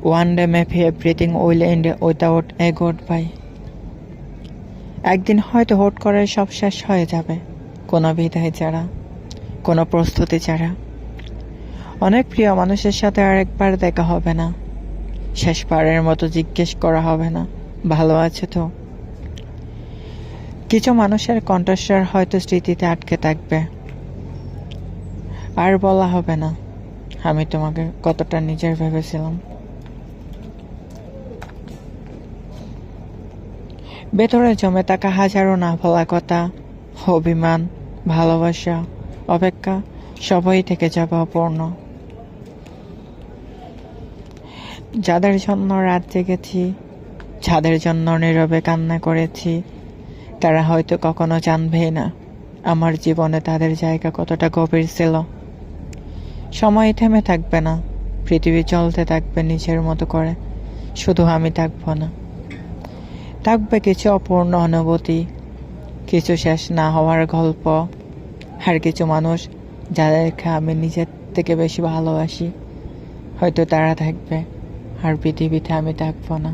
One day maybe everything will end without a goodbye. একদিন হয়তো হুট করে সব শেষ হয়ে যাবে, কোনো বিদায় ছাড়া, কোনো প্রস্তুতি ছাড়া। অনেক প্রিয় মানুষের সাথে আর একবার দেখা হবে না, শেষবারের মতো জিজ্ঞেস করা হবে না ভালো আছে তো। কিছু মানুষের কণ্ঠস্বর হয়তো স্মৃতিতে আটকে থাকবে, আর বলা হবে না আমি তোমাকে কতটা নিজের ভেবেছিলাম। ভেতরে জমে থাকা হাজারো না বলা কথা, অভিমান, ভালোবাসা, অপেক্ষা সবই থেকে যাবে অপূর্ণ। যাদের জন্য রাত জেগেছি, যাদের জন্য নীরবে কান্না করেছি, তারা হয়তো কখনো জানবেই না আমার জীবনে তাদের জায়গা কতটা গভীর ছিল। সময় থেমে থাকবে না, পৃথিবী চলতে থাকবে নিজের মতো করে, শুধু আমি থাকবো না। থাকবে কিছু অপূর্ণ অনুভূতি, কিছু শেষ না হওয়ার গল্প, আর কিছু মানুষ যাদেরকে আমি নিজের থেকে বেশি ভালোবাসি, হয়তো তারা থাকবে আর পৃথিবীতে আমি থাকবো না।